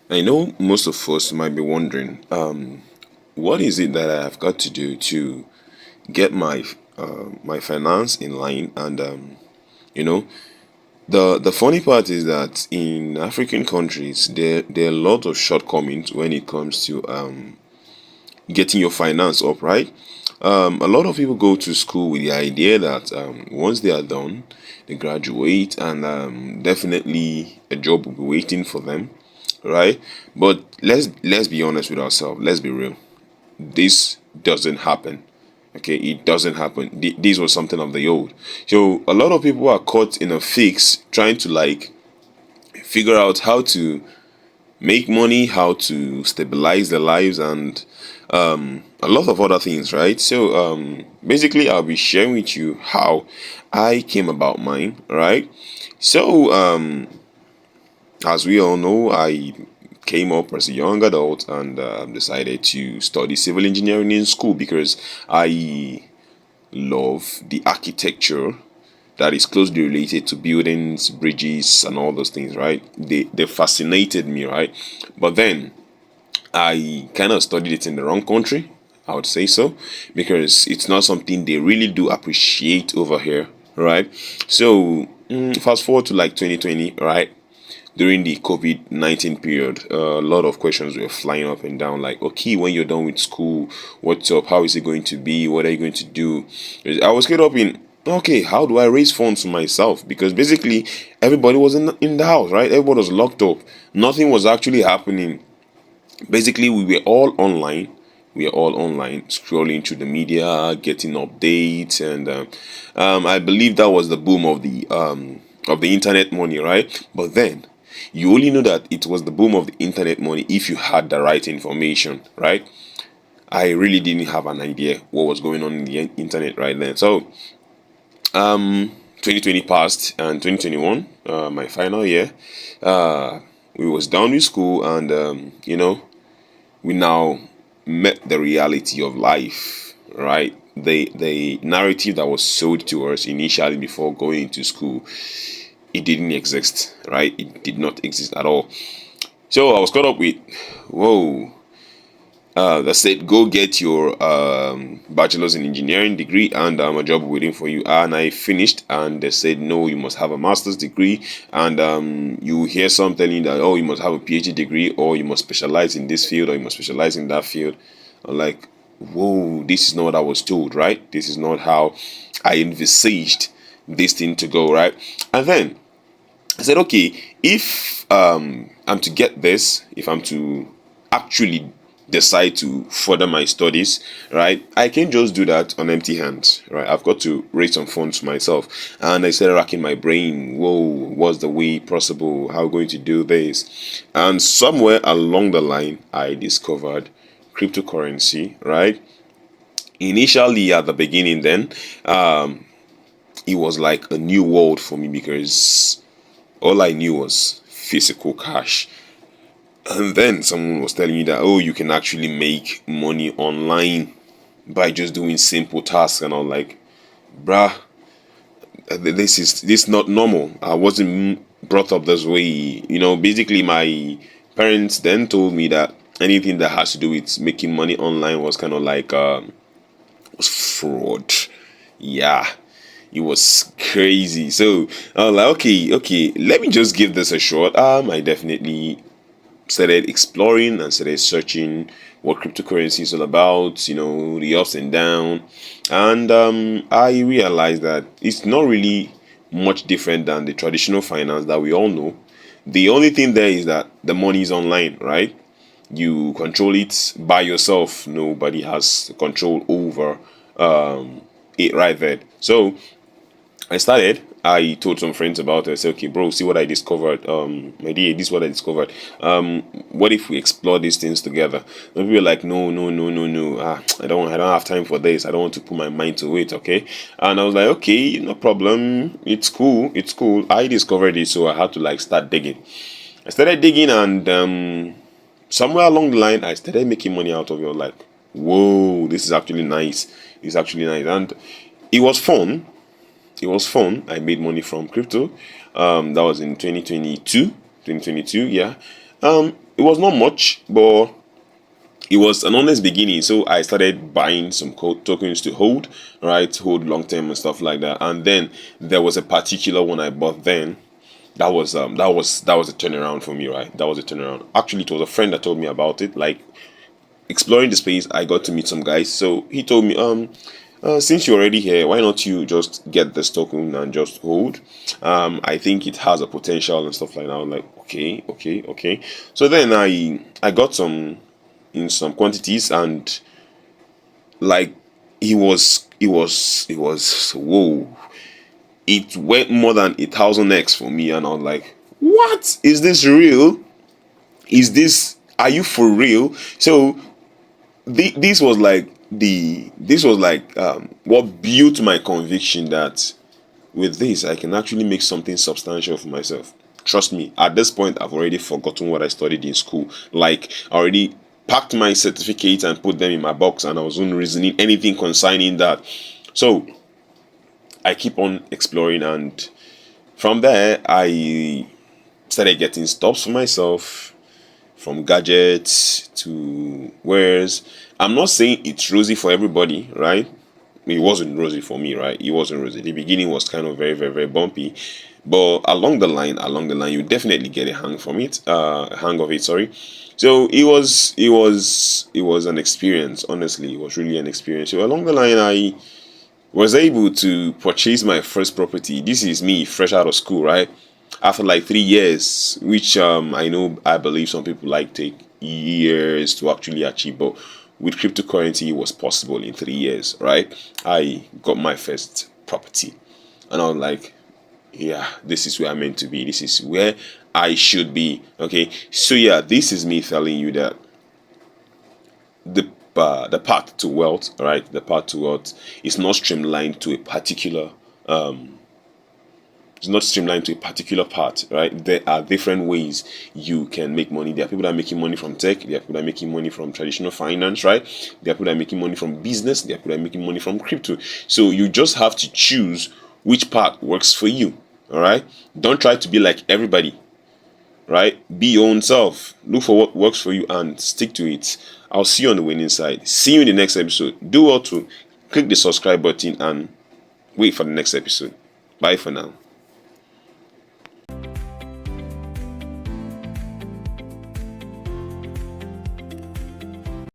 I know most of us might be wondering, what is it that I have got to do to get my finance in line? And you know, the funny part is that in African countries, there are a lot of shortcomings when it comes to getting your finance up, right? A lot of people go to school with the idea that once they are done, they graduate and definitely a job will be waiting for them, right? But let's be honest with ourselves. Let's be real. This doesn't happen. Okay, it doesn't happen. This was something of the old. So a lot of people are caught in a fix trying to like figure out how to make money, how to stabilize their lives, and a lot of other things, right? So basically, I'll be sharing with you how I came about mine, right? So as we all know, I came up as a young adult and decided to study civil engineering in school because I love the architecture that is closely related to buildings, bridges, and all those things, right? They fascinated me, right? But then I kind of studied it in the wrong country, I would say so, because it's not something they really do appreciate over here, right? So fast forward to like 2020, right? During the COVID-19 period, a lot of questions were flying up and down like, okay, when you're done with school, what's up? How is it going to be? What are you going to do? I was caught up in, okay, how do I raise funds for myself? Because basically, everybody was in the house, right? Everybody was locked up. Nothing was actually happening. Basically, we were all online. We are all online, scrolling through the media, getting updates, and I believe that was the boom of the internet money, right? But then you only know that it was the boom of the internet money if you had the right information, right? I really didn't have an idea what was going on in the internet right then. So 2020 passed and 2021, my final year, we was done with school and we now met the reality of life, right? The narrative that was sold to us initially before going to school, it didn't exist, right? It did not exist at all. So I was caught up with, whoa, that said, go get your bachelor's in engineering degree and a job waiting for you. And I finished, and they said, no, you must have a master's degree. And you hear some telling that, oh, you must have a PhD degree, or you must specialize in this field, or you must specialize in that field. I'm like, whoa, this is not what I was told, right? This is not how I envisaged this thing to go, right? And then I said, okay, if I'm to get this, if I'm to actually decide to further my studies, right, I can't just do that on empty hands, right? I've got to raise some funds myself. And I started racking my brain, whoa, what's the way possible? How going to do this? And somewhere along the line, I discovered cryptocurrency, right? Initially, at the beginning, then, it was like a new world for me because all I knew was physical cash. And then someone was telling me that, oh, you can actually make money online by just doing simple tasks. And I'm like, bruh, this not normal. I wasn't brought up this way. Basically, my parents then told me that anything that has to do with making money online was kind of like was fraud. Yeah, it was crazy. So I was like, okay, let me just give this a shot. I definitely started exploring and started searching what cryptocurrency is all about, the ups and downs. And I realized that it's not really much different than the traditional finance that we all know. The only thing there is that the money is online, right? You control it by yourself. Nobody has control over it right there. So I told some friends about it. I said, okay, bro, see what I discovered. My dear, this is what I discovered. What if we explore these things together? And people were like, no, no, no, no, no. I don't have time for this. I don't want to put my mind to it. Okay. And I was like, okay, no problem. It's cool. It's cool. I discovered it, so I had to like start digging. I started digging, and somewhere along the line, I started making money out of it. I was like, whoa, this is actually nice. It's actually nice, and it was fun. It was fun. I made money from crypto. That was in 2022. 2022, yeah. it was not much, but it was an honest beginning. So I started buying some tokens to hold, right? Hold long term and stuff like that. And then there was a particular one I bought then. That was a turnaround for me, right? That was a turnaround. Actually, it was a friend that told me about it. Like exploring the space, I got to meet some guys. So he told me, since you're already here, why not you just get this token and just hold? I think it has a potential and stuff like that. I'm like, okay, okay, okay. So then I got some in some quantities, and like it was whoa, it went more than 1,000x for me, and I was like, what is this real? Is this, are you for real? So this was like what built my conviction that with this I can actually make something substantial for myself. Trust me, at this point I've already forgotten what I studied in school. Like I already packed my certificates and put them in my box, and I wasn't reasoning anything concerning that. So I keep on exploring, and from there I started getting stops for myself, from gadgets to wares. I'm not saying it's rosy for everybody, right? It wasn't rosy for me, right? It wasn't rosy. The beginning was kind of very, very, very bumpy, but along the line, you definitely get a hang from it, hang of it. Sorry. So it was an experience. Honestly, it was really an experience. So along the line, I was able to purchase my first property. This is me fresh out of school, right? After like 3 years, which I believe some people like take years to actually achieve, but with cryptocurrency it was possible in 3 years, right? I got my first property, and I was like, yeah, this is where I'm meant to be. This is where I should be. Okay, so yeah, this is me telling you that the path to wealth, right? The path to wealth is not streamlined to a particular it's not streamlined to a particular part, right? There are different ways you can make money. There are people that are making money from tech. There are people that are making money from traditional finance, right? There are people that are making money from business. There are people that are making money from crypto. So you just have to choose which part works for you. All right. Don't try to be like everybody, right? Be your own self. Look for what works for you and stick to it. I'll see you on the winning side. See you in the next episode. Do well to click the subscribe button and wait for the next episode. Bye for now.